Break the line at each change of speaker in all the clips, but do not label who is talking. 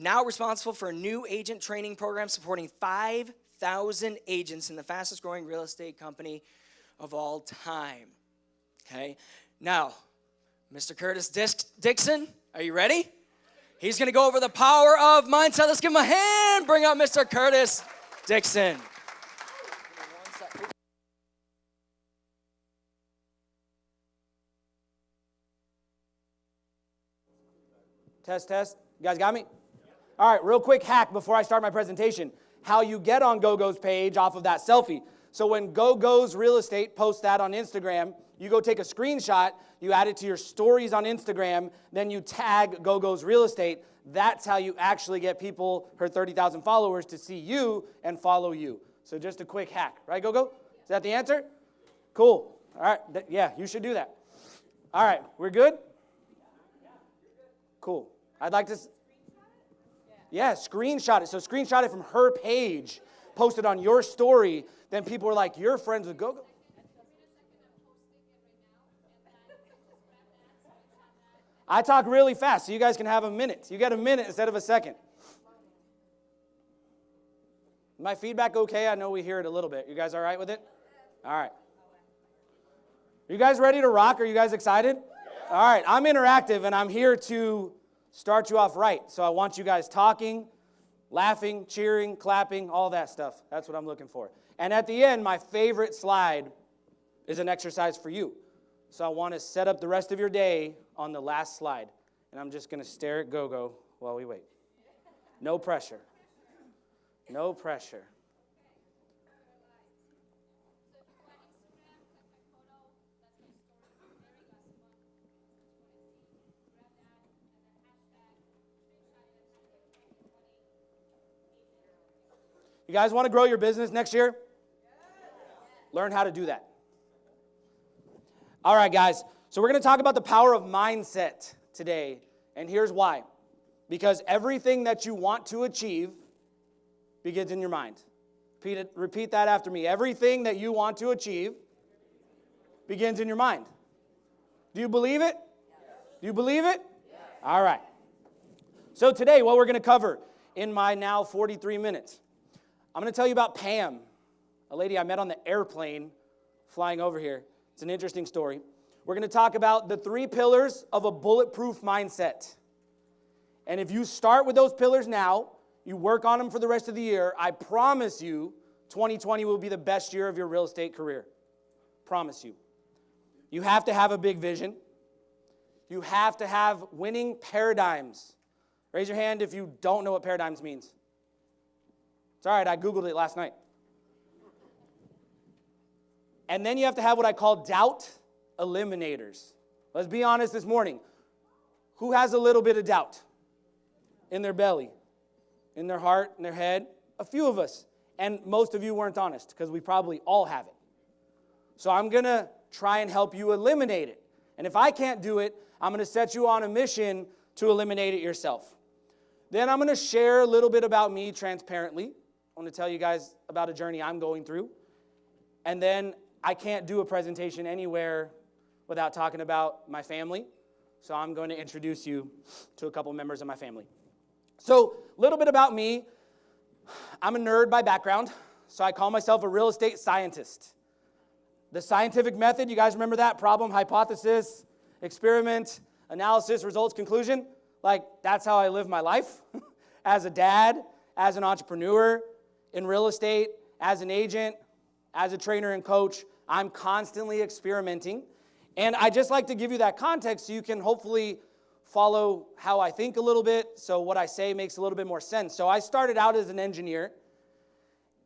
now responsible for a new agent training program supporting 5,000 agents in the fastest growing real estate company of all time. Okay, now, Mr. Kirtus Dixon, are you ready? He's going to go over the power of mindset. Let's give him a hand. Bring out Mr. Kirtus Dixon.
Test, test. You guys got me? All right, real quick hack before I start my presentation. How you get on GoGo's page off of that selfie. So when GoGo's Real Estate posts that on Instagram, you go take a screenshot, you add it to your stories on Instagram, then you tag GoGo's Real Estate. That's how you actually get people, her 30,000 followers, to see you and follow you. So just a quick hack. Right, GoGo? Is that the answer? Cool. All right. Yeah, you should do that. All right. We're good? Cool. I'd like to... Yeah, screenshot it. So screenshot it from her page, post it on your story. Then people are like, you're friends with GoGo. I talk really fast, so you guys can have a minute. You get a minute instead of a second. My feedback okay? I know we hear it a little bit. You guys all right with it? All right. Are you guys ready to rock? Are you guys excited? All right, I'm interactive, and I'm here to start you off right. So I want you guys talking, laughing, cheering, clapping, all that stuff. That's what I'm looking for. And at the end, my favorite slide is an exercise for you. So I want to set up the rest of your day on the last slide. And I'm just going to stare at GoGo while we wait. No pressure. No pressure. You guys want to grow your business next year? Learn how to do that. All right, guys. So we're going to talk about the power of mindset today. And here's why. Because everything that you want to achieve begins in your mind. Repeat that after me. Everything that you want to achieve begins in your mind. Do you believe it? Do you believe it? All right. So today, what we're going to cover in my now 43 minutes, I'm going to tell you about Pam, a lady I met on the airplane flying over here. It's an interesting story. We're going to talk about the 3 pillars of a bulletproof mindset. And if you start with those pillars now, you work on them for the rest of the year, I promise you 2020 will be the best year of your real estate career. Promise you. You have to have a big vision. You have to have winning paradigms. Raise your hand if you don't know what paradigms means. It's all right, I Googled it last night. And then you have to have what I call doubt eliminators. Let's be honest this morning. Who has a little bit of doubt in their belly, in their heart, in their head? A few of us. And most of you weren't honest because we probably all have it. So I'm going to try and help you eliminate it. And if I can't do it, I'm going to set you on a mission to eliminate it yourself. Then I'm going to share a little bit about me transparently. I want to tell you guys about a journey I'm going through. And then I can't do a presentation anywhere without talking about my family. So I'm going to introduce you to a couple members of my family. So a little bit about me. I'm a nerd by background, so I call myself a real estate scientist. The scientific method, you guys remember that? Problem, hypothesis, experiment, analysis, results, conclusion. Like, that's how I live my life. As a dad, as an entrepreneur, in real estate, as an agent, as a trainer and coach, I'm constantly experimenting. And I just like to give you that context so you can hopefully follow how I think a little bit, so what I say makes a little bit more sense. So I started out as an engineer,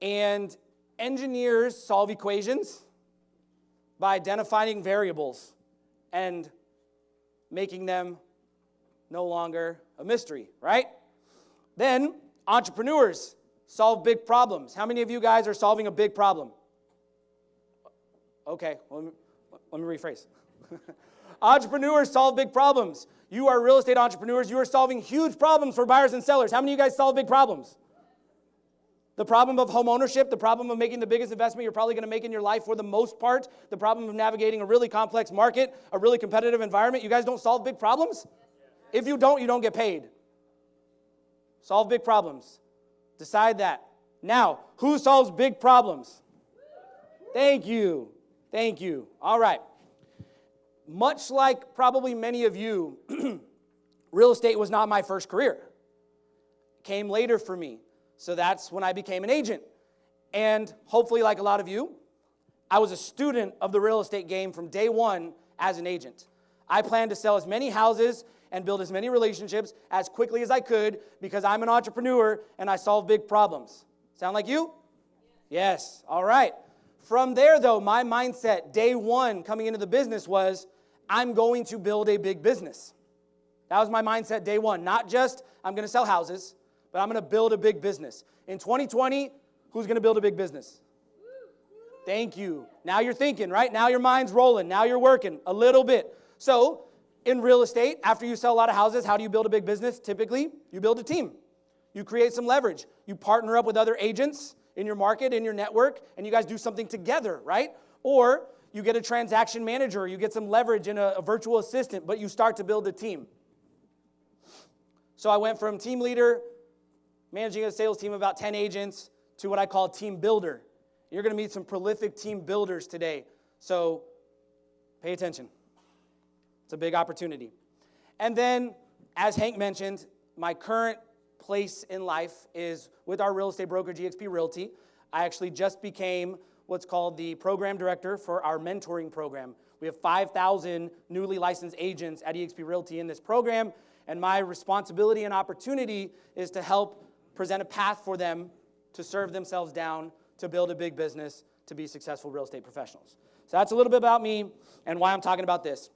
and engineers solve equations by identifying variables and making them no longer a mystery, right? Then entrepreneurs solve big problems. How many of you guys are solving a big problem? Okay, let me rephrase. Entrepreneurs solve big problems. You are real estate entrepreneurs. You are solving huge problems for buyers and sellers. How many of you guys solve big problems? The problem of home ownership, the problem of making the biggest investment you're probably going to make in your life for the most part, the problem of navigating a really complex market, a really competitive environment. You guys don't solve big problems? If you don't get paid. Solve big problems. Decide that. Now, who solves big problems? Thank you. Thank you. All right. Much like probably many of you, real estate was not my first career. It came later for me. So that's when I became an agent. And hopefully, like a lot of you, I was a student of the real estate game from day one as an agent. I planned to sell as many houses and build as many relationships as quickly as I could because I'm an entrepreneur and I solve big problems. Sound like you? Yes. All right. From there, though, my mindset, day one coming into the business was, I'm going to build a big business. That was my mindset day one. Not just, I'm going to sell houses, but I'm going to build a big business. In 2020, who's going to build a big business? Thank you. Now you're thinking, right? Now your mind's rolling. Now you're working a little bit. So, in real estate, after you sell a lot of houses, how do you build a big business? Typically, you build a team. You create some leverage. You partner up with other agents in your market, in your network, and you guys do something together, right? Or you get a transaction manager, you get some leverage in a virtual assistant, but you start to build a team. So I went from team leader, managing a sales team of about 10 agents, to what I call team builder. You're going to meet some prolific team builders today, so pay attention. It's a big opportunity. And then, as Hank mentioned, my current place in life is with our real estate brokerage, eXp Realty. I actually just became what's called the program director for our mentoring program. We have 5,000 newly licensed agents at eXp Realty in this program, and my responsibility and opportunity is to help present a path for them to serve themselves down, to build a big business, to be successful real estate professionals. So that's a little bit about me and why I'm talking about this.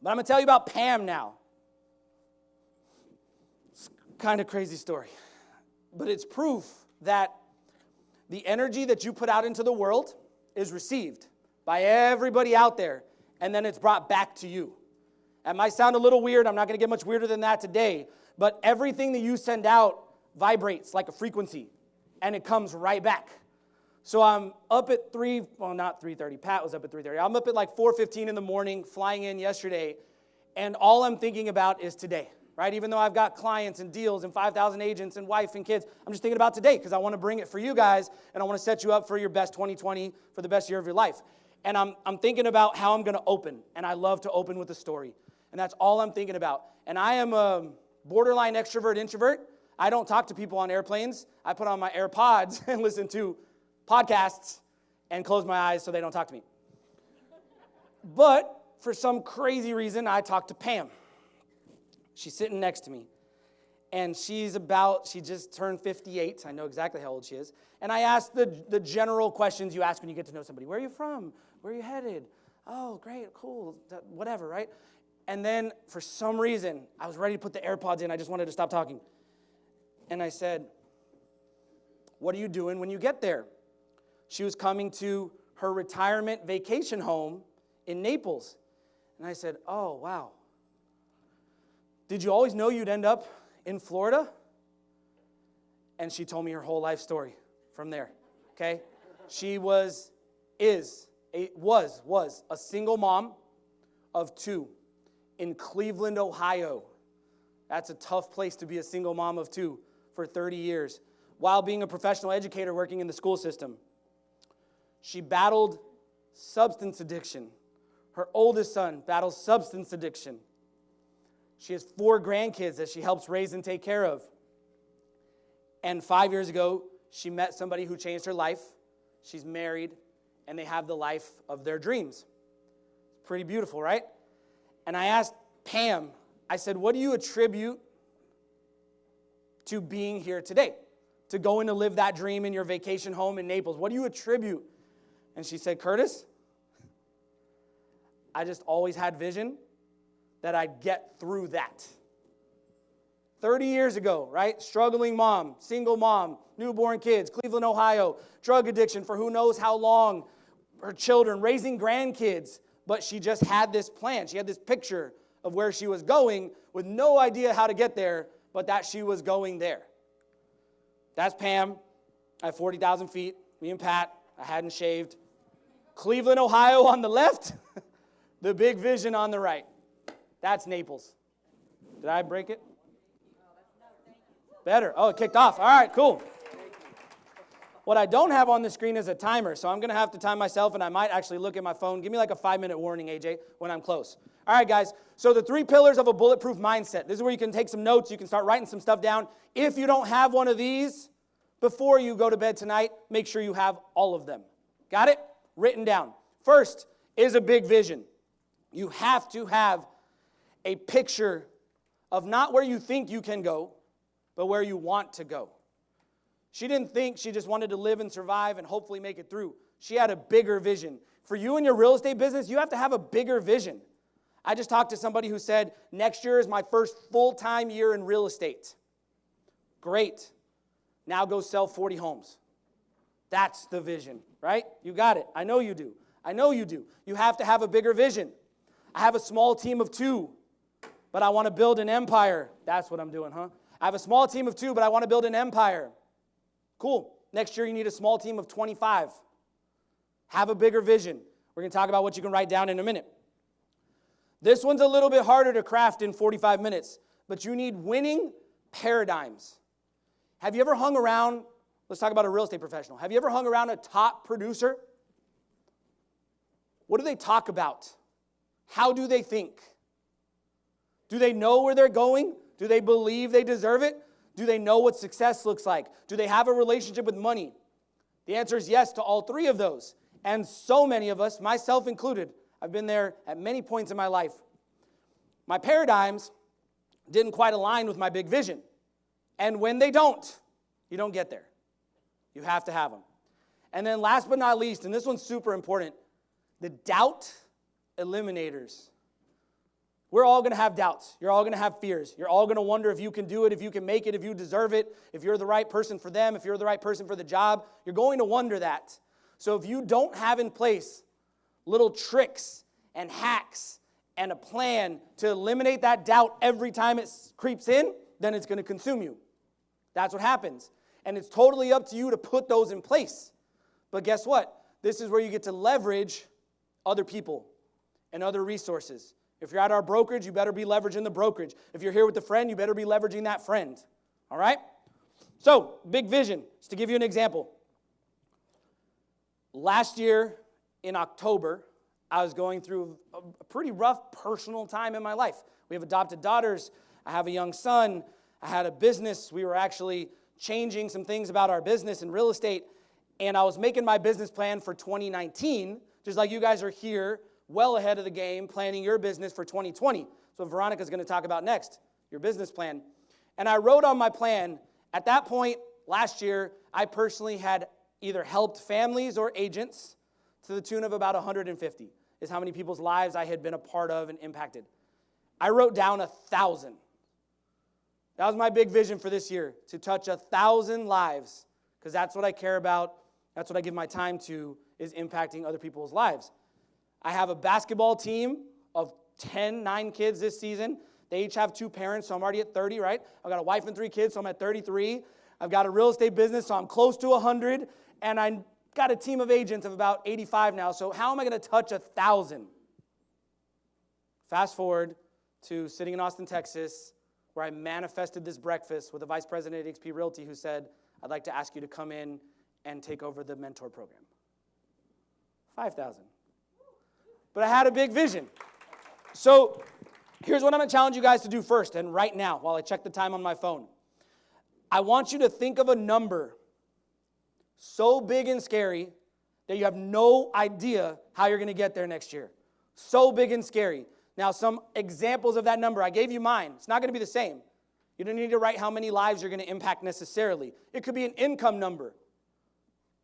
But I'm going to tell you about Pam now. It's kind of crazy story. But it's proof that the energy that you put out into the world is received by everybody out there, and then it's brought back to you. That might sound a little weird. I'm not going to get much weirder than that today. But everything that you send out vibrates like a frequency, and it comes right back. So I'm up at not 3:30. Pat was up at 3:30. I'm up at like 4:15 in the morning, flying in yesterday, and all I'm thinking about is today, right? Even though I've got clients and deals and 5,000 agents and wife and kids, I'm just thinking about today because I want to bring it for you guys, and I want to set you up for your best 2020, for the best year of your life. And I'm thinking about how I'm going to open, and I love to open with a story, and that's all I'm thinking about. And I am a borderline extrovert, introvert. I don't talk to people on airplanes. I put on my AirPods and listen to podcasts and close my eyes so they don't talk to me. But for some crazy reason, I talked to Pam. She's sitting next to me. And she just turned 58. I know exactly how old she is. And I asked the general questions you ask when you get to know somebody. Where are you from? Where are you headed? Oh, great, cool, whatever, right? And then for some reason, I was ready to put the AirPods in. I just wanted to stop talking. And I said, what are you doing when you get there? She was coming to her retirement vacation home in Naples. And I said, oh, wow. Did you always know you'd end up in Florida? And she told me her whole life story from there, okay? She was a single mom of 2 in Cleveland, Ohio. That's a tough place to be a single mom of 2 for 30 years, while being a professional educator working in the school system. She battled substance addiction. Her oldest son battles substance addiction. She has 4 grandkids that she helps raise and take care of. And 5 years ago, she met somebody who changed her life. She's married, and they have the life of their dreams. Pretty beautiful, right? And I asked Pam, I said, what do you attribute to being here today? To going to live that dream in your vacation home in Naples? What do you attribute? And she said, Kirtus, I just always had vision that I'd get through that. 30 years ago, right? Struggling mom, single mom, newborn kids, Cleveland, Ohio, drug addiction for who knows how long, her children, raising grandkids. But she just had this plan. She had this picture of where she was going with no idea how to get there, but that she was going there. That's Pam. I have 40,000 feet. Me and Pat. I hadn't shaved. Cleveland, Ohio on the left. The big vision on the right. That's Naples. Did I break it? Better. Oh, it kicked off. All right, cool. What I don't have on the screen is a timer, so I'm going to have to time myself, and I might actually look at my phone. Give me like a 5-minute warning, AJ, when I'm close. All right, guys. So the 3 pillars of a bulletproof mindset. This is where you can take some notes. You can start writing some stuff down. If you don't have one of these, before you go to bed tonight, make sure you have all of them. Got it? Written down. First is a big vision. You have to have a picture of not where you think you can go, but where you want to go. She didn't think, she just wanted to live and survive and hopefully make it through. She had a bigger vision. For you and your real estate business, you have to have a bigger vision. I just talked to somebody who said, next year is my first full-time year in real estate. Great. Now go sell 40 homes. That's the vision, right? You got it. I know you do. I know you do. You have to have a bigger vision. I have a small team of 2, but I want to build an empire. That's what I'm doing, huh? I have a small team of 2, but I want to build an empire. Cool. Next year you need a small team of 25. Have a bigger vision. We're going to talk about what you can write down in a minute. This one's a little bit harder to craft in 45 minutes, but you need winning paradigms. Have you ever hung around, let's talk about a real estate professional. Have you ever hung around a top producer? What do they talk about? How do they think? Do they know where they're going? Do they believe they deserve it? Do they know what success looks like? Do they have a relationship with money? The answer is yes to all 3 of those. And so many of us, myself included, I've been there at many points in my life. My paradigms didn't quite align with my big vision. And when they don't, you don't get there. You have to have them. And then last but not least, and this one's super important, the doubt eliminators. We're all going to have doubts. You're all going to have fears. You're all going to wonder if you can do it, if you can make it, if you deserve it, if you're the right person for them, if you're the right person for the job. You're going to wonder that. So if you don't have in place little tricks and hacks and a plan to eliminate that doubt every time it creeps in, then it's going to consume you. That's what happens. And it's totally up to you to put those in place. But guess what? This is where you get to leverage other people and other resources. If you're at our brokerage, you better be leveraging the brokerage. If you're here with a friend, you better be leveraging that friend. All right? So, big vision. Just to give you an example. Last year in October, I was going through a pretty rough personal time in my life. We have adopted daughters. I have a young son. I had a business. We were actually changing some things about our business and real estate. And I was making my business plan for 2019, just like you guys are here, well ahead of the game, planning your business for 2020. So Veronica's going to talk about next, your business plan. And I wrote on my plan, at that point last year, I personally had either helped families or agents to the tune of about 150, is how many people's lives I had been a part of and impacted. I wrote down 1,000. That was my big vision for this year, to touch 1,000 lives, because that's what I care about. That's what I give my time to, is impacting other people's lives. I have a basketball team of 9 kids this season. They each have 2 parents, so I'm already at 30, right? I've got a wife and 3 kids, so I'm at 33. I've got a real estate business, so I'm close to 100. And I got a team of agents of about 85 now, so how am I going to touch 1,000? Fast forward to sitting in Austin, Texas, where I manifested this breakfast with the vice president at eXp Realty who said, I'd like to ask you to come in and take over the mentor program. 5,000. But I had a big vision. So here's what I'm going to challenge you guys to do first, and right now, while I check the time on my phone. I want you to think of a number so big and scary that you have no idea how you're going to get there next year. So big and scary. Now, some examples of that number. I gave you mine. It's not going to be the same. You don't need to write how many lives you're going to impact necessarily. It could be an income number.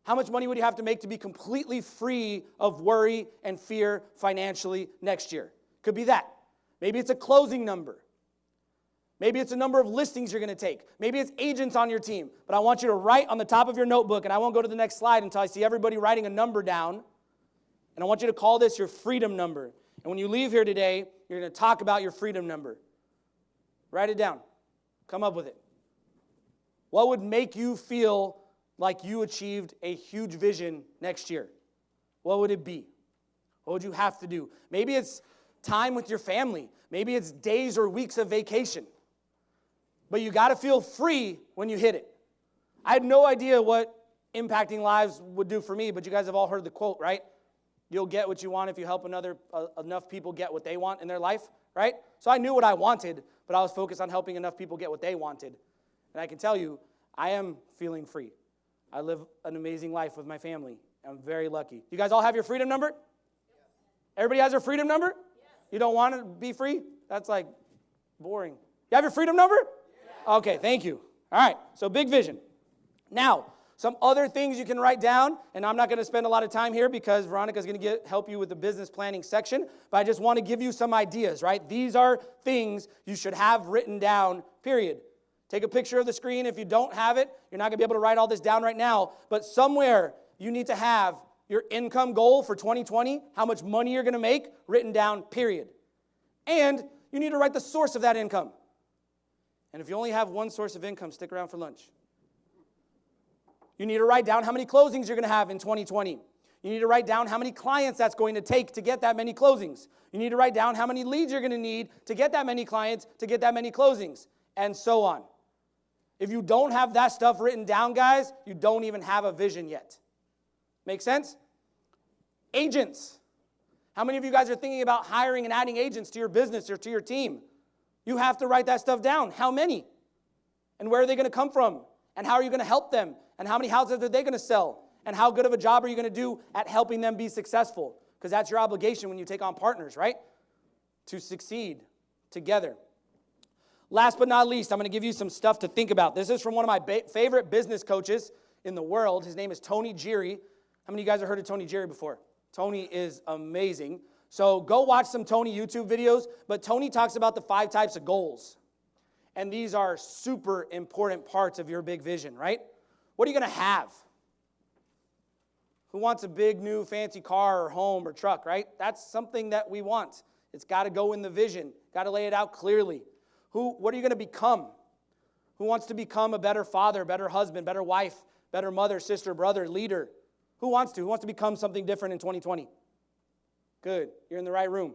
How much money would you have to make to be completely free of worry and fear financially next year? Could be that. Maybe it's a closing number. Maybe it's a number of listings you're going to take. Maybe it's agents on your team. But I want you to write on the top of your notebook, and I won't go to the next slide until I see everybody writing a number down. And I want you to call this your freedom number. And when you leave here today, you're going to talk about your freedom number. Write it down. Come up with it. What would make you feel like you achieved a huge vision next year? What would it be? What would you have to do? Maybe it's time with your family. Maybe it's days or weeks of vacation. but you got to feel free when you hit it. I had no idea what impacting lives would do for me, but you guys have all heard the quote, right? You'll get what you want if you help enough people get what they want in their life, right? So I knew what I wanted, but I was focused on helping enough people get what they wanted. And I can tell you, I am feeling free. I live an amazing life with my family. I'm very lucky. You guys all have your freedom number? Everybody has their freedom number? You don't want to be free? That's like boring. You have your freedom number? Okay, thank you. All right, so big vision. Now, some other things you can write down, and I'm not going to spend a lot of time here because Veronica's going to help you with the business planning section, but I just want to give you some ideas, right? These are things you should have written down, period. Take a picture of the screen. If you don't have it, you're not going to be able to write all this down right now, but somewhere you need to have your income goal for 2020, how much money you're going to make, written down, period. And you need to write the source of that income. And if you only have one source of income, stick around for lunch. You need to write down how many closings you're going to have in 2020. You need to write down how many clients that's going to take to get that many closings. You need to write down how many leads you're going to need to get that many clients, to get that many closings, and so on. If you don't have that stuff written down, guys, you don't even have a vision yet. Make sense? Agents. How many of you guys are thinking about hiring and adding agents to your business or to your team? You have to write that stuff down. How many? And where are they going to come from? And how are you going to help them? And how many houses are they going to sell? And how good of a job are you going to do at helping them be successful? Because that's your obligation when you take on partners, right? To succeed together. Last but not least, I'm going to give you some stuff to think about. This is from one of my favorite business coaches in the world. His name is Tony Geary. How many of you guys have heard of Tony Geary before? Tony is amazing. So go watch some Tony YouTube videos. But Tony talks about the 5 types of goals. And these are super important parts of your big vision, right? What are you going to have? Who wants a big, new, fancy car or home or truck, right? That's something that we want. It's got to go in the vision. Got to lay it out clearly. What are you going to become? Who wants to become a better father, better husband, better wife, better mother, sister, brother, leader? Who wants to? Who wants to become something different in 2020? Good. You're in the right room.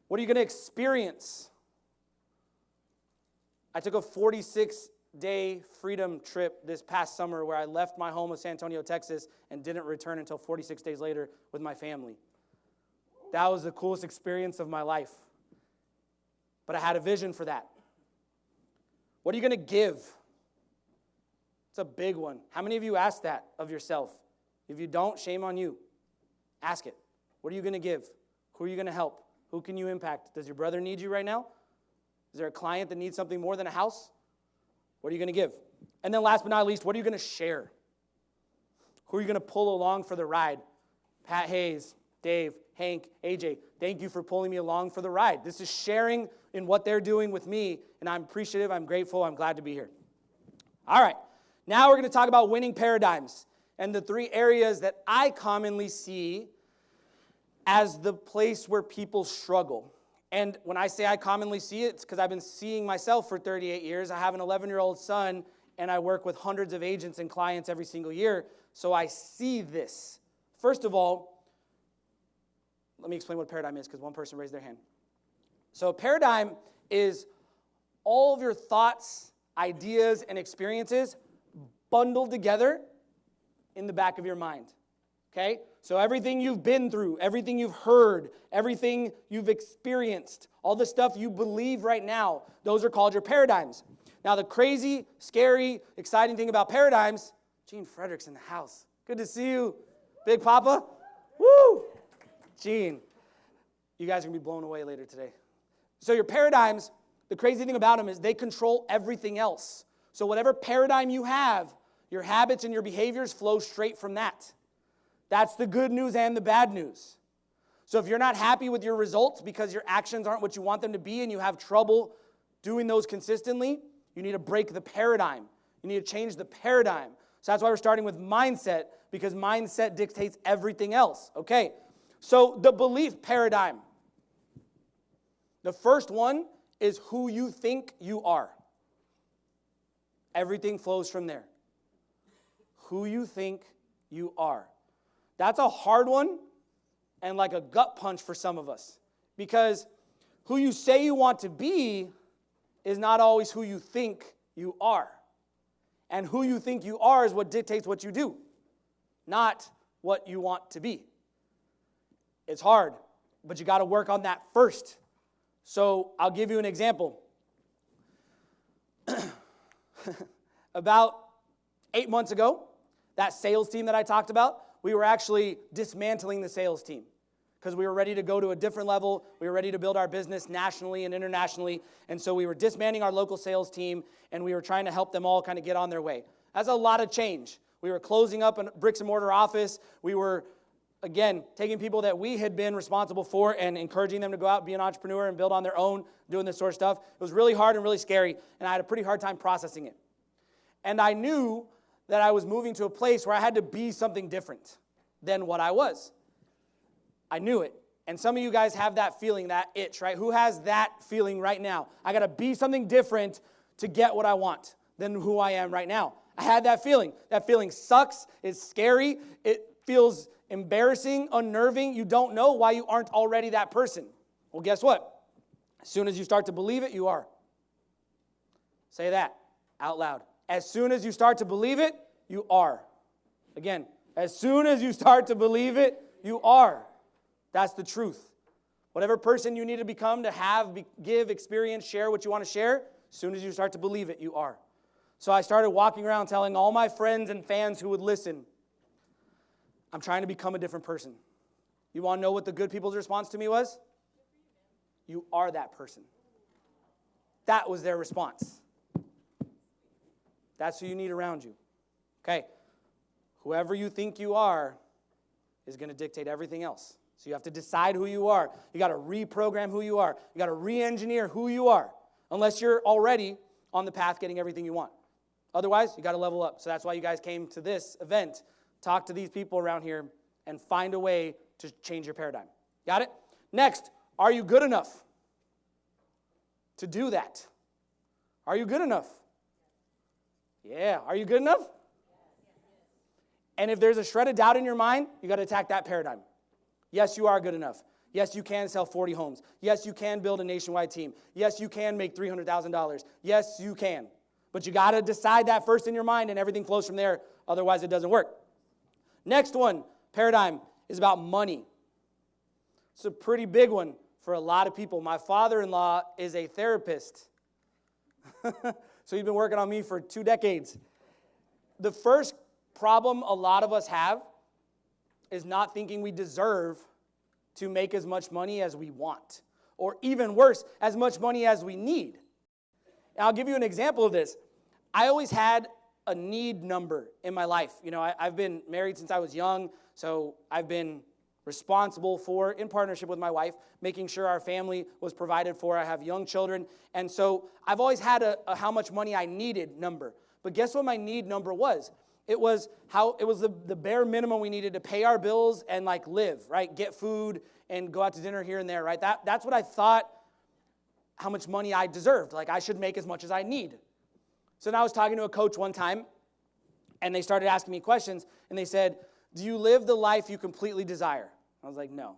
What are you going to experience? I took a 46-day freedom trip this past summer where I left my home of San Antonio, Texas, and didn't return until 46 days later with my family. That was the coolest experience of my life. But I had a vision for that. What are you going to give? It's a big one. How many of you ask that of yourself? If you don't, shame on you. Ask it. What are you going to give? Who are you going to help? Who can you impact? Does your brother need you right now? Is there a client that needs something more than a house? What are you going to give? And then last but not least, what are you going to share? Who are you going to pull along for the ride? Pat Hayes, Dave, Hank, AJ, thank you for pulling me along for the ride. This is sharing in what they're doing with me, and I'm appreciative, I'm grateful, I'm glad to be here. All right, now we're going to talk about winning paradigms and the 3 areas that I commonly see as the place where people struggle. And when I say I commonly see it, it's because I've been seeing myself for 38 years. I have an 11-year-old son, and I work with hundreds of agents and clients every single year, so I see this. First of all, let me explain what a paradigm is because one person raised their hand. So a paradigm is all of your thoughts, ideas, and experiences bundled together in the back of your mind. Okay? So everything you've been through, everything you've heard, everything you've experienced, all the stuff you believe right now, those are called your paradigms. Now the crazy, scary, exciting thing about paradigms, Gene Frederick's in the house. Good to see you, Big Papa. Woo! Gene, you guys are going to be blown away later today. So your paradigms, the crazy thing about them is they control everything else. So whatever paradigm you have, your habits and your behaviors flow straight from that. That's the good news and the bad news. So if you're not happy with your results because your actions aren't what you want them to be and you have trouble doing those consistently, you need to break the paradigm. You need to change the paradigm. So that's why we're starting with mindset, because mindset dictates everything else. Okay, so the belief paradigm. The first one is who you think you are. Everything flows from there. Who you think you are. That's a hard one and like a gut punch for some of us. Because who you say you want to be is not always who you think you are. And who you think you are is what dictates what you do, not what you want to be. It's hard, but you got to work on that first. So I'll give you an example. About 8 months ago, that sales team that I talked about, we were actually dismantling the sales team because we were ready to go to a different level. We were ready to build our business nationally and internationally. And so we were disbanding our local sales team, and we were trying to help them all kind of get on their way. That's a lot of change. We were closing up a bricks and mortar office. We were, again, taking people that we had been responsible for and encouraging them to go out and be an entrepreneur and build on their own, doing this sort of stuff. It was really hard and really scary, and I had a pretty hard time processing it. And I knew that I was moving to a place where I had to be something different than what I was. I knew it. And some of you guys have that feeling, that itch, right? Who has that feeling right now? I got to be something different to get what I want than who I am right now. I had that feeling. That feeling sucks. It's scary. It feels embarrassing, unnerving. You don't know why you aren't already that person. Well, guess what? As soon as you start to believe it, you are. Say that out loud. As soon as you start to believe it, you are. Again, as soon as you start to believe it, you are. That's the truth. Whatever person you need to become to have, give, experience, share what you want to share, as soon as you start to believe it, you are. So I started walking around telling all my friends and fans who would listen, I'm trying to become a different person. You want to know what the good people's response to me was? You are that person. That was their response. That's who you need around you. Okay. Whoever you think you are is going to dictate everything else. So you have to decide who you are. You got to reprogram who you are. You got to re-engineer who you are, unless you're already on the path getting everything you want. Otherwise, you got to level up. So that's why you guys came to this event. Talk to these people around here and find a way to change your paradigm. Got it? Next, are you good enough to do that? Are you good enough? Yeah, are you good enough? And if there's a shred of doubt in your mind, you got to attack that paradigm. Yes, you are good enough. Yes, you can sell 40 homes. Yes, you can build a nationwide team. Yes, you can make $300,000. Yes, you can. But you got to decide that first in your mind, and everything flows from there. Otherwise, it doesn't work. Next one, paradigm, is about money. It's a pretty big one for a lot of people. My father-in-law is a therapist. So he's been working on me for 2 decades. The first problem a lot of us have is not thinking we deserve to make as much money as we want, or even worse, as much money as we need. And I'll give you an example of this. I always had a need number in my life. You know, I've been married since I was young, so I've been responsible for, in partnership with my wife, making sure our family was provided for. I have young children, and so I've always had a how much money I needed number. But guess what my need number was? It was the bare minimum we needed to pay our bills and like live, right? Get food and go out to dinner here and there, right? That's what I thought how much money I deserved. Like I should make as much as I need. So now I was talking to a coach one time, and they started asking me questions, and they said, do you live the life you completely desire? I was like, no.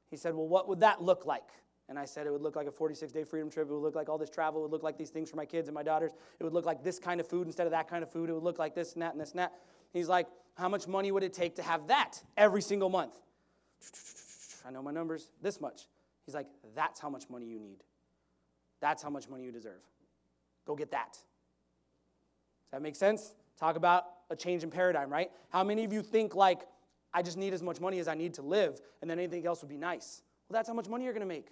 He said, well, what would that look like? And I said, it would look like a 46-day freedom trip. It would look like all this travel. It would look like these things for my kids and my daughters. It would look like this kind of food instead of that kind of food. It would look like this and that and this and that. He's like, how much money would it take to have that every single month? I know my numbers, this much. He's like, that's how much money you need. That's how much money you deserve. Go get that. Does that make sense? Talk about a change in paradigm, right? How many of you think like, I just need as much money as I need to live, and then anything else would be nice? Well, that's how much money you're going to make.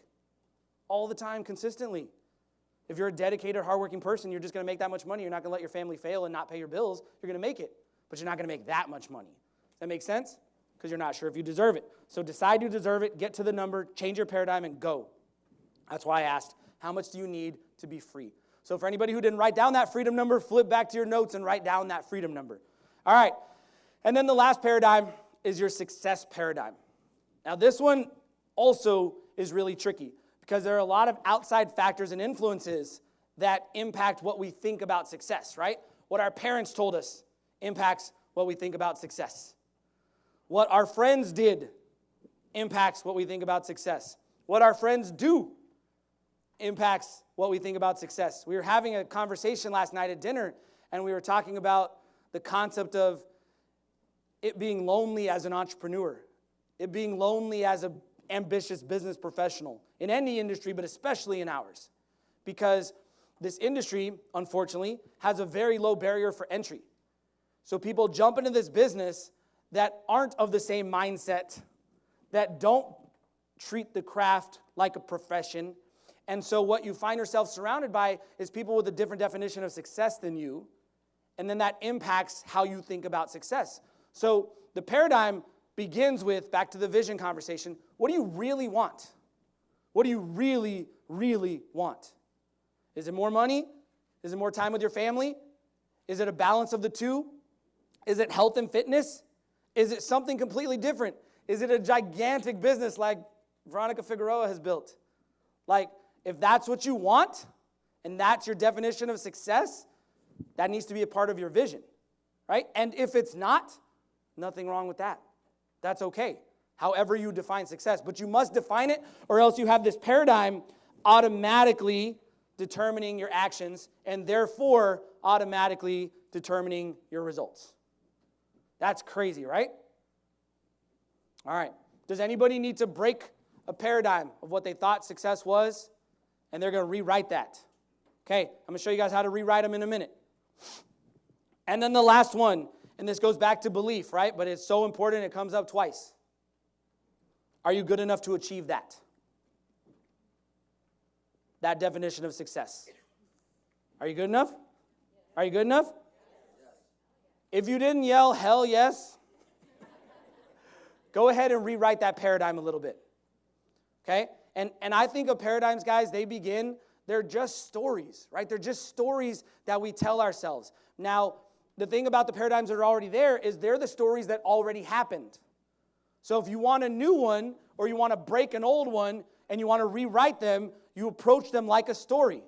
All the time, consistently. If you're a dedicated, hardworking person, you're just going to make that much money. You're not going to let your family fail and not pay your bills. You're going to make it, but you're not going to make that much money. Does that make sense? Because you're not sure if you deserve it. So decide you deserve it, get to the number, change your paradigm, and go. That's why I asked, how much do you need to be free? So for anybody who didn't write down that freedom number, flip back to your notes and write down that freedom number. All right. And then the last paradigm is your success paradigm. Now this one also is really tricky because there are a lot of outside factors and influences that impact what we think about success, right? What our parents told us impacts what we think about success. What our friends did impacts what we think about success. What our friends do impacts what we think about success. We were having a conversation last night at dinner, and we were talking about the concept of it being lonely as an entrepreneur, it being lonely as an ambitious business professional in any industry, but especially in ours. Because this industry, unfortunately, has a very low barrier for entry. So people jump into this business that aren't of the same mindset, that don't treat the craft like a profession. And so what you find yourself surrounded by is people with a different definition of success than you. And then that impacts how you think about success. So the paradigm begins with, back to the vision conversation, what do you really want? What do you really, really want? Is it more money? Is it more time with your family? Is it a balance of the two? Is it health and fitness? Is it something completely different? Is it a gigantic business like Veronica Figueroa has built? Like, if that's what you want, and that's your definition of success, that needs to be a part of your vision, right? And if it's not, nothing wrong with that. That's okay, however you define success. But you must define it, or else you have this paradigm automatically determining your actions, and therefore automatically determining your results. That's crazy, right? All right. Does anybody need to break a paradigm of what they thought success was? And they're going to rewrite that. Okay, I'm going to show you guys how to rewrite them in a minute. And then the last one, and this goes back to belief, right? But it's so important, it comes up twice. Are you good enough to achieve that? That definition of success. Are you good enough? Are you good enough? If you didn't yell, hell yes, go ahead and rewrite that paradigm a little bit. Okay? And I think of paradigms, guys, they're just stories, right? They're just stories that we tell ourselves. Now, the thing about the paradigms that are already there is they're the stories that already happened. So if you want a new one, or you want to break an old one, and you want to rewrite them, you approach them like a story.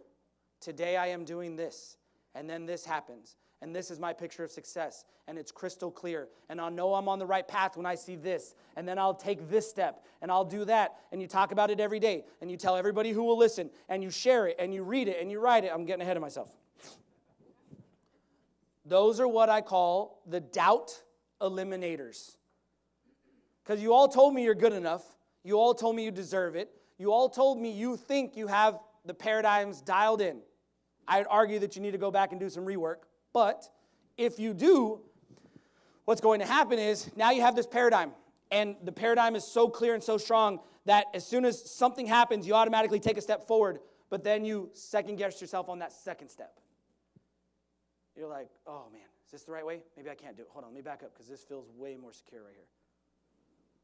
Today I am doing this, and then this happens. And this is my picture of success, and it's crystal clear. And I'll know I'm on the right path when I see this, and then I'll take this step, and I'll do that. And you talk about it every day, and you tell everybody who will listen, and you share it, and you read it, and you write it. I'm getting ahead of myself. Those are what I call the doubt eliminators. Because you all told me you're good enough. You all told me you deserve it. You all told me you think you have the paradigms dialed in. I'd argue that you need to go back and do some rework. But if you do, what's going to happen is now you have this paradigm. And the paradigm is so clear and so strong that as soon as something happens, you automatically take a step forward. But then you second guess yourself on that second step. You're like, oh man, is this the right way? Maybe I can't do it. Hold on, let me back up because this feels way more secure right here.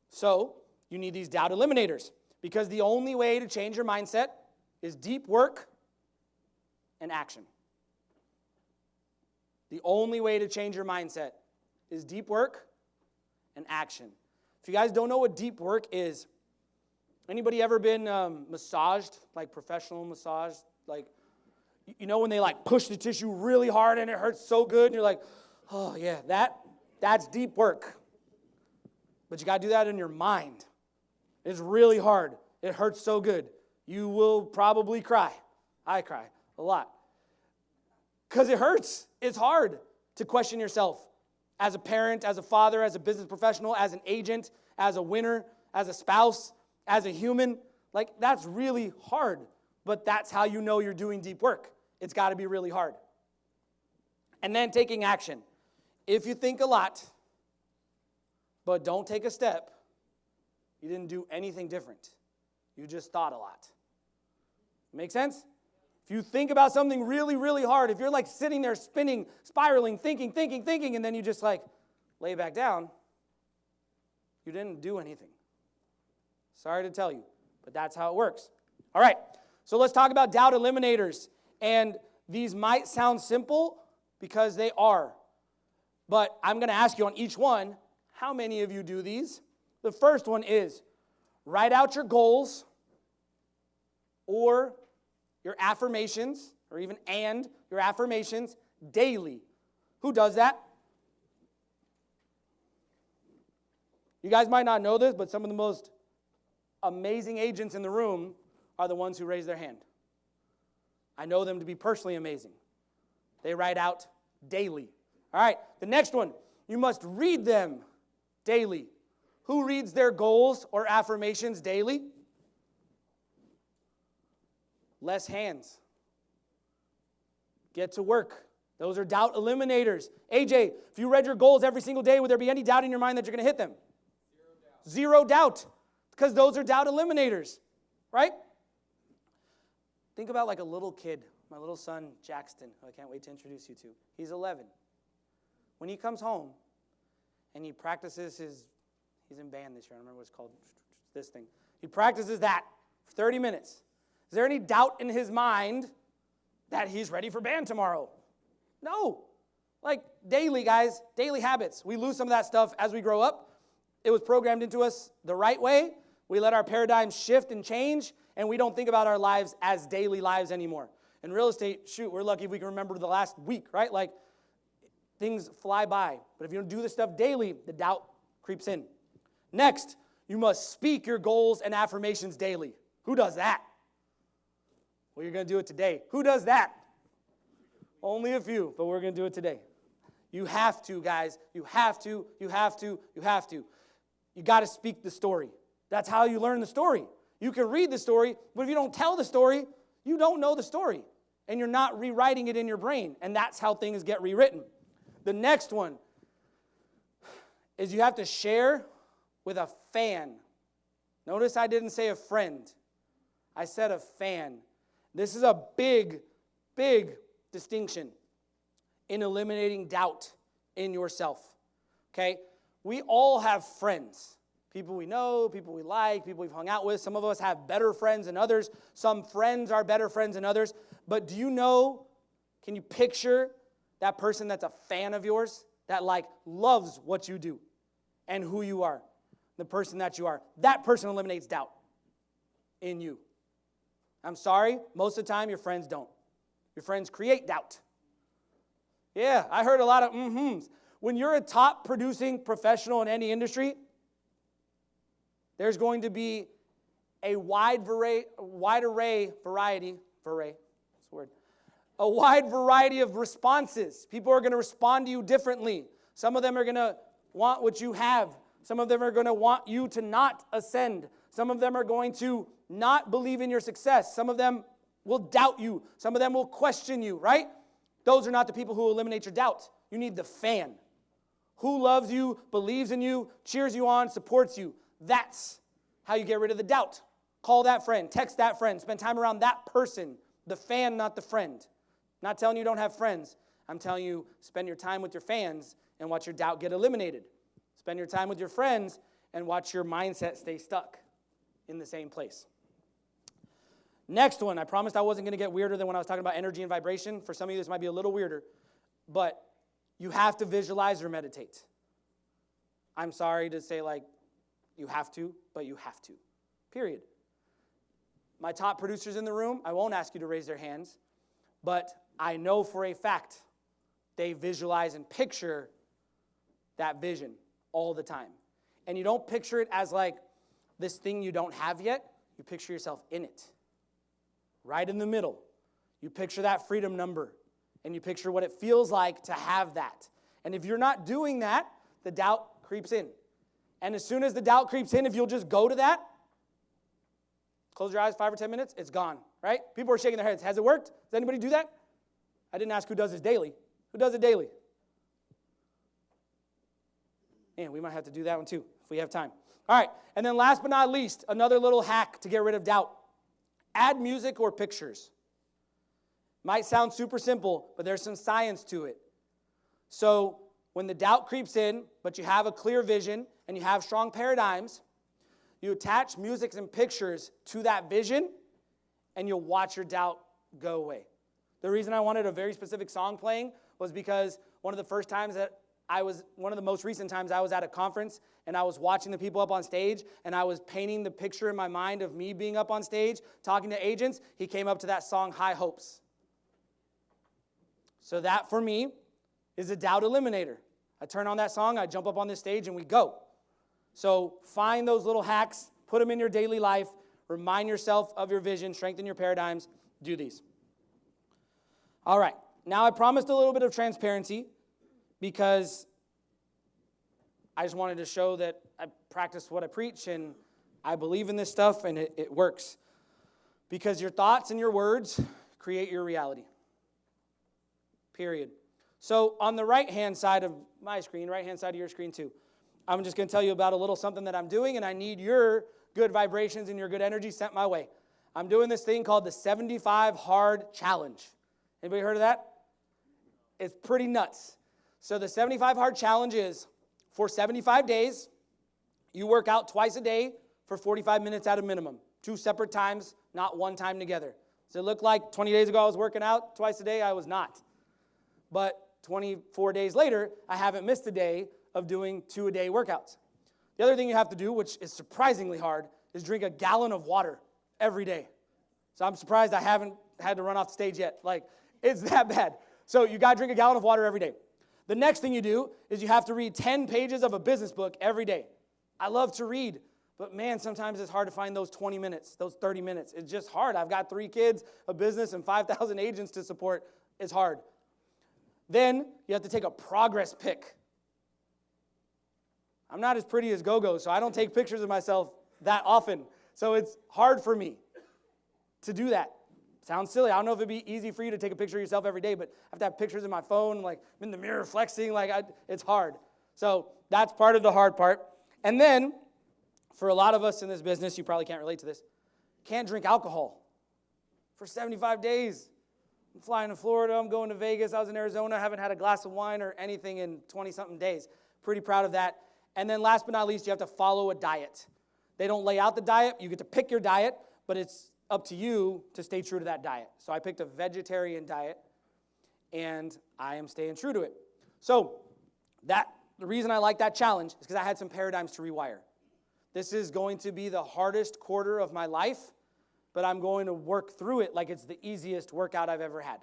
So you need these doubt eliminators because the only way to change your mindset is deep work and action. The only way to change your mindset is deep work and action. If you guys don't know what deep work is, anybody ever been massaged, like professional massage? Like, you know when they like push the tissue really hard and it hurts so good and you're like, oh yeah, that's deep work. But you got to do that in your mind. It's really hard. It hurts so good. You will probably cry. I cry a lot. Because it hurts. It's hard to question yourself as a parent, as a father, as a business professional, as an agent, as a winner, as a spouse, as a human. Like, that's really hard. But that's how you know you're doing deep work. It's got to be really hard. And then taking action. If you think a lot, but don't take a step, you didn't do anything different. You just thought a lot. Make sense? If you think about something really, really hard, if you're like sitting there spinning, spiraling, thinking, and then you just like lay back down, you didn't do anything. Sorry to tell you, but that's how it works. All right, so let's talk about doubt eliminators. And these might sound simple because they are. But I'm going to ask you on each one, how many of you do these? The first one is write out your goals or your affirmations, or even your affirmations daily. Who does that? You guys might not know this, but some of the most amazing agents in the room are the ones who raise their hand. I know them to be personally amazing. They write out daily. All right, the next one, you must read them daily. Who reads their goals or affirmations daily? Less hands. Get to work. Those are doubt eliminators. AJ, if you read your goals every single day, would there be any doubt in your mind that you're going to hit them? Zero doubt. Because those are doubt eliminators, right? Think about like a little kid, my little son, Jackson, who I can't wait to introduce you to. He's 11. When he comes home and he practices he's in band this year, I don't remember what it's called, this thing. He practices that for 30 minutes. Is there any doubt in his mind that he's ready for band tomorrow? No. Like daily, guys, daily habits. We lose some of that stuff as we grow up. It was programmed into us the right way. We let our paradigms shift and change, and we don't think about our lives as daily lives anymore. In real estate, shoot, we're lucky if we can remember the last week, right? Like, things fly by. But if you don't do this stuff daily, the doubt creeps in. Next, you must speak your goals and affirmations daily. Who does that? Well, you're going to do it today. Who does that? Only a few, but we're going to do it today. You have to, guys. You have to, you have to, you have to. You got to speak the story. That's how you learn the story. You can read the story, but if you don't tell the story, you don't know the story. And you're not rewriting it in your brain. And that's how things get rewritten. The next one is you have to share with a fan. Notice I didn't say a friend. I said a fan. This is a big, big distinction in eliminating doubt in yourself. Okay? We all have friends. People we know, people we like, people we've hung out with. Some of us have better friends than others. Some friends are better friends than others. But do you know, can you picture that person that's a fan of yours, that like loves what you do and who you are, the person that you are? That person eliminates doubt in you. I'm sorry, most of the time your friends don't. Your friends create doubt. Yeah, I heard a lot of mm-hms. When you're a top producing professional in any industry, there's going to be a wide variety of responses. People are going to respond to you differently. Some of them are going to want what you have. Some of them are going to want you to not ascend. Some of them are going to not believe in your success. Some of them will doubt you. Some of them will question you, right? Those are not the people who eliminate your doubt. You need the fan. Who loves you, believes in you, cheers you on, supports you. That's how you get rid of the doubt. Call that friend, text that friend, spend time around that person, the fan, not the friend. Not telling you don't have friends. I'm telling you, spend your time with your fans and watch your doubt get eliminated. Spend your time with your friends and watch your mindset stay stuck in the same place. Next one, I promised I wasn't going to get weirder than when I was talking about energy and vibration. For some of you, this might be a little weirder, but you have to visualize or meditate. I'm sorry to say like you have to, but you have to, period. My top producers in the room, I won't ask you to raise their hands, but I know for a fact they visualize and picture that vision all the time. And you don't picture it as like this thing you don't have yet. You picture yourself in it, right in the middle. You picture that freedom number, and you picture what it feels like to have that. And if you're not doing that, the doubt creeps in. And as soon as the doubt creeps in, if you'll just go to that, close your eyes 5 or 10 minutes, it's gone, right? People are shaking their heads. Has it worked? Does anybody do that? I didn't ask who does this daily. Who does it daily? And we might have to do that one too if we have time. All right, and then last but not least, another little hack to get rid of doubt. Add music or pictures. Might sound super simple, but there's some science to it. So when the doubt creeps in, but you have a clear vision and you have strong paradigms, you attach music and pictures to that vision, and you'll watch your doubt go away. The reason I wanted a very specific song playing was because one of the most recent times I was at a conference, and I was watching the people up on stage, and I was painting the picture in my mind of me being up on stage, talking to agents. He came up to that song, High Hopes. So that, for me, is a doubt eliminator. I turn on that song, I jump up on this stage, and we go. So find those little hacks, put them in your daily life, remind yourself of your vision, strengthen your paradigms, do these. All right. Now, I promised a little bit of transparency because I just wanted to show that I practice what I preach and I believe in this stuff and it works. Because your thoughts and your words create your reality. Period. So on the right-hand side of my screen, right-hand side of your screen too, I'm just going to tell you about a little something that I'm doing, and I need your good vibrations and your good energy sent my way. I'm doing this thing called the 75 Hard Challenge. Anybody heard of that? It's pretty nuts. So the 75 Hard Challenge is for 75 days, you work out twice a day for 45 minutes at a minimum. 2 separate times, not one time together. Does it look like 20 days ago I was working out twice a day? I was not. But 24 days later, I haven't missed a day of doing 2-a-day workouts. The other thing you have to do, which is surprisingly hard, is drink a gallon of water every day. So I'm surprised I haven't had to run off the stage yet. Like, it's that bad. So you got to drink a gallon of water every day. The next thing you do is you have to read 10 pages of a business book every day. I love to read, but man, sometimes it's hard to find those 20 minutes, those 30 minutes. It's just hard. I've got 3 kids, a business, and 5,000 agents to support. It's hard. Then you have to take a progress pic. I'm not as pretty as Go-Go, so I don't take pictures of myself that often. So it's hard for me to do that. Sounds silly. I don't know if it'd be easy for you to take a picture of yourself every day, but I have to have pictures in my phone, like I'm in the mirror flexing, it's hard. So that's part of the hard part. And then, for a lot of us in this business, you probably can't relate to this, can't drink alcohol for 75 days. I'm flying to Florida, I'm going to Vegas, I was in Arizona, I haven't had a glass of wine or anything in 20-something days. Pretty proud of that. And then last but not least, you have to follow a diet. They don't lay out the diet, you get to pick your diet, but it's up to you to stay true to that diet. So I picked a vegetarian diet, and I am staying true to it. So the reason I like that challenge is because I had some paradigms to rewire. This is going to be the hardest quarter of my life, but I'm going to work through it like it's the easiest workout I've ever had.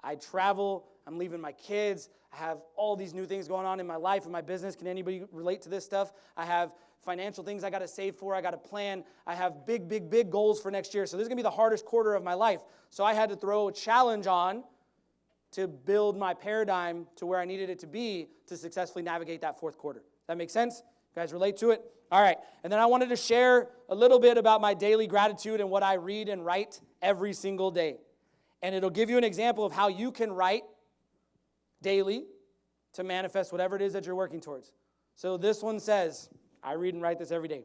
I travel, I'm leaving my kids, I have all these new things going on in my life and my business. Can anybody relate to this stuff? I have financial things I got to save for, I got to plan. I have big goals for next year. So this is going to be the hardest quarter of my life. So I had to throw a challenge on to build my paradigm to where I needed it to be to successfully navigate that fourth quarter. Does that make sense? You guys relate to it? All right. And then I wanted to share a little bit about my daily gratitude and what I read and write every single day. And it'll give you an example of how you can write daily to manifest whatever it is that you're working towards. So this one says, I read and write this every day.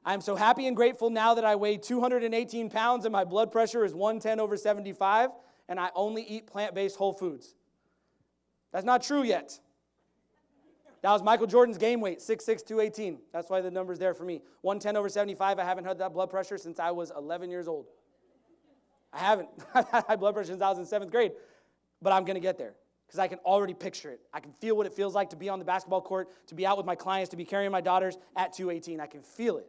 I'm so happy and grateful now that I weigh 218 pounds and my blood pressure is 110/75, and I only eat plant-based whole foods. That's not true yet. That was Michael Jordan's game weight, 6'6", 218. That's why the number's there for me. 110/75, I haven't had that blood pressure since I was 11 years old. I haven't. I've had high blood pressure since I was in 7th grade. But I'm going to get there because I can already picture it. I can feel what it feels like to be on the basketball court, to be out with my clients, to be carrying my daughters at 218. I can feel it.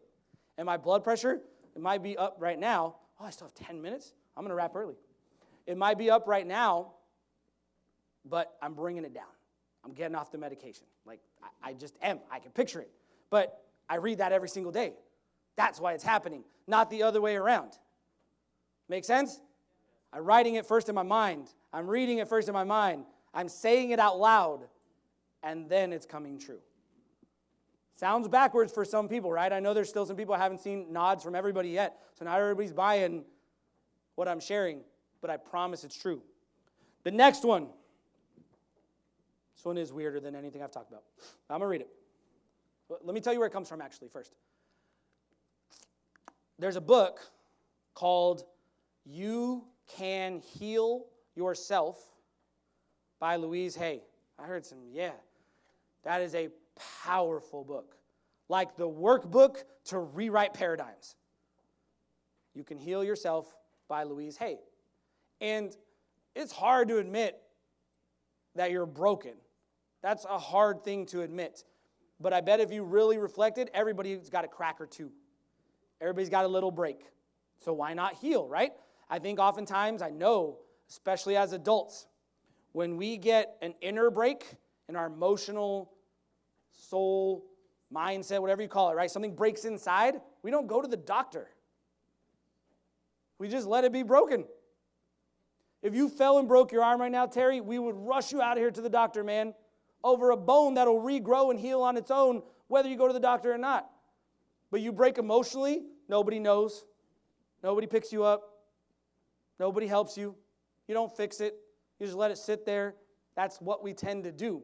And my blood pressure, it might be up right now. Oh, I still have 10 minutes? I'm going to wrap early. It might be up right now, but I'm bringing it down. I'm getting off the medication. Like, I just am. I can picture it. But I read that every single day. That's why it's happening, not the other way around. Make sense? I'm writing it first in my mind. I'm reading it first in my mind. I'm saying it out loud, and then it's coming true. Sounds backwards for some people, right? I know there's still some people I haven't seen nods from everybody yet, so not everybody's buying what I'm sharing, but I promise it's true. The next one. This one is weirder than anything I've talked about. I'm going to read it. Let me tell you where it comes from, actually, first. There's a book called You Can Heal Yourself by Louise Hay. I heard that is a powerful book. Like the workbook to rewrite paradigms. You Can Heal Yourself by Louise Hay. And it's hard to admit that you're broken. That's a hard thing to admit. But I bet if you really reflected, everybody's got a crack or two. Everybody's got a little break. So why not heal, right? I think oftentimes, I know, especially as adults, when we get an inner break in our emotional, soul, mindset, whatever you call it, right? Something breaks inside, we don't go to the doctor. We just let it be broken. If you fell and broke your arm right now, Terry, we would rush you out of here to the doctor, man, over a bone that'll regrow and heal on its own, whether you go to the doctor or not. But you break emotionally, nobody knows. Nobody picks you up. Nobody helps you. You don't fix it. You just let it sit there. That's what we tend to do.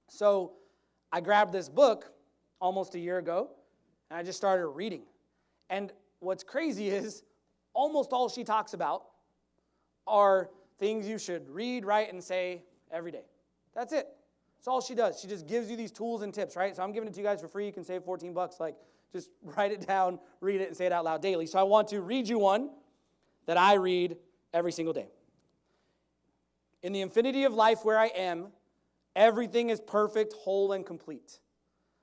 So I grabbed this book almost a year ago, and I just started reading. And what's crazy is almost all she talks about are things you should read, write, and say every day. That's it. That's all she does. She just gives you these tools and tips, right? So I'm giving it to you guys for free. You can save $14. Like, just write it down, read it, and say it out loud daily. So I want to read you one that I read every single day. In the infinity of life where I am, everything is perfect, whole, and complete.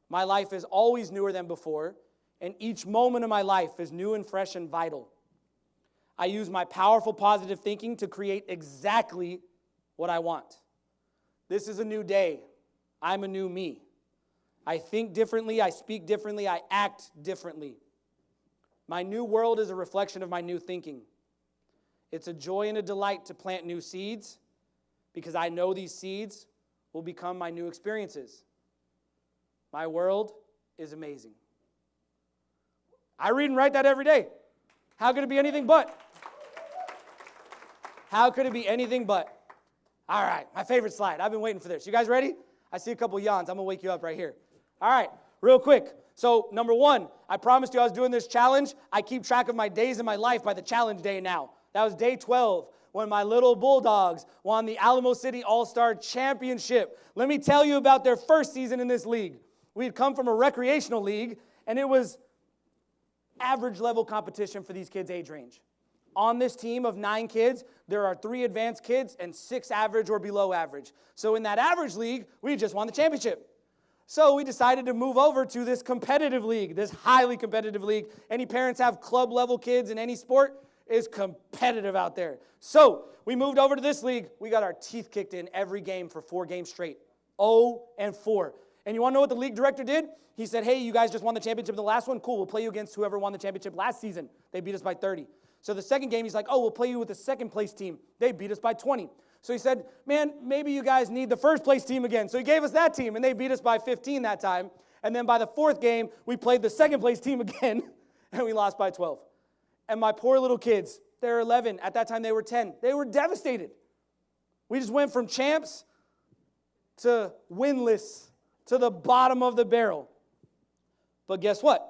My life is always newer than before, and each moment of my life is new and fresh and vital. I use my powerful positive thinking to create exactly what I want. This is a new day. I'm a new me. I think differently, I speak differently, I act differently. My new world is a reflection of my new thinking. It's a joy and a delight to plant new seeds because I know these seeds will become my new experiences. My world is amazing. I read and write that every day. How could it be anything but? How could it be anything but? All right, my favorite slide. I've been waiting for this. You guys ready? I see a couple yawns. I'm going to wake you up right here. All right, real quick. So, number one, I promised you I was doing this challenge. I keep track of my days in my life by the challenge day now. That was day 12 when my little Bulldogs won the Alamo City All-Star Championship. Let me tell you about their first season in this league. We had come from a recreational league, and it was average level competition for these kids' age range. On this team of 9 kids, there are 3 advanced kids and 6 average or below average. So in that average league, we just won the championship. So we decided to move over to this competitive league, this highly competitive league. Any parents have club level kids in any sport? It's competitive out there. So we moved over to this league. We got our teeth kicked in every game for 4 games straight. 0-4. And you want to know what the league director did? He said, hey, you guys just won the championship in the last one. Cool, we'll play you against whoever won the championship last season. They beat us by 30. So the second game, he's like, oh, we'll play you with the second place team. They beat us by 20. So he said, man, maybe you guys need the first place team again. So he gave us that team, and they beat us by 15 that time. And then by the 4th game, we played the second place team again, and we lost by 12. And my poor little kids, they're 11. At that time, they were 10. They were devastated. We just went from champs to winless, to the bottom of the barrel. But guess what?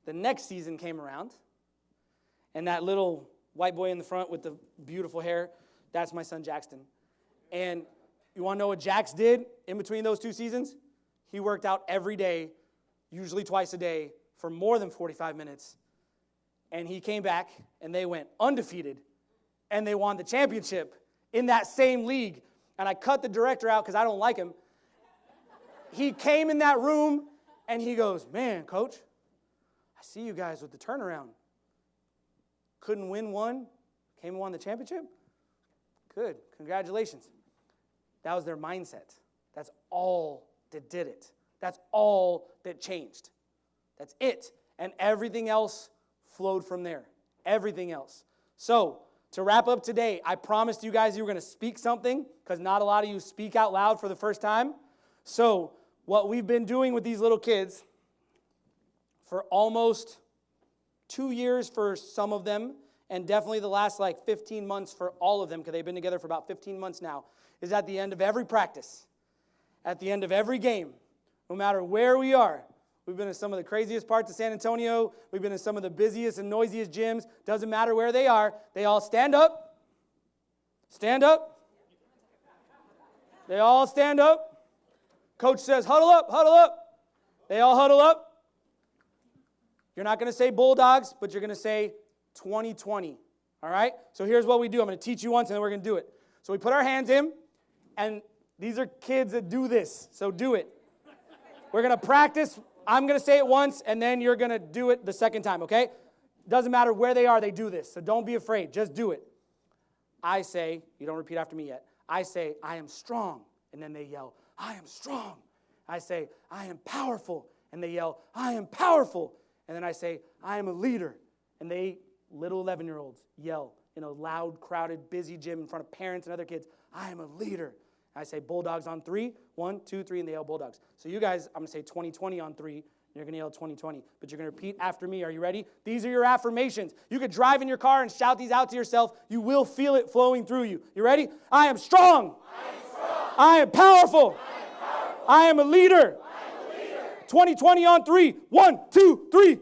The next season came around, and that little white boy in the front with the beautiful hair, that's my son Jackson. And you want to know what Jax did in between those 2 seasons? He worked out every day, usually twice a day, for more than 45 minutes. And he came back, and they went undefeated, and they won the championship in that same league. And I cut the director out because I don't like him. He came in that room, and he goes, man, coach, I see you guys with the turnaround. Couldn't win one, came and won the championship? Good, congratulations. That was their mindset. That's all that did it. That's all that changed. That's it. And everything else flowed from there. Everything else. So, to wrap up today, I promised you guys you were going to speak something because not a lot of you speak out loud for the first time. So, what we've been doing with these little kids for almost 2 years for some of them, and definitely the last 15 months for all of them, because they've been together for about 15 months now, is at the end of every practice, at the end of every game, no matter where we are. We've been in some of the craziest parts of San Antonio. We've been in some of the busiest and noisiest gyms. Doesn't matter where they are. They all stand up. Stand up. They all stand up. Coach says, huddle up, huddle up. They all huddle up. You're not going to say Bulldogs, but you're going to say 2020. All right? So here's what we do. I'm going to teach you once, and then we're going to do it. So we put our hands in, and these are kids that do this, so do it. We're going to practice. I'm going to say it once, and then you're going to do it the second time, okay? Doesn't matter where they are, they do this, so don't be afraid. Just do it. I say, you don't repeat after me yet. I say, I am strong, and then they yell, I am strong. I say, I am powerful, and they yell, I am powerful. And then I say, I am a leader, and they, little 11-year-olds, yell in a loud, crowded, busy gym in front of parents and other kids, I am a leader. I say Bulldogs on 3, 1, 2, 3, and they yell Bulldogs. So you guys, I'm going to say 2020 on 3. You're going to yell 2020, but you're going to repeat after me. Are you ready? These are your affirmations. You could drive in your car and shout these out to yourself. You will feel it flowing through you. You ready? I am strong. I am powerful. I am a leader. 2020 on 3. 1, 2, 3.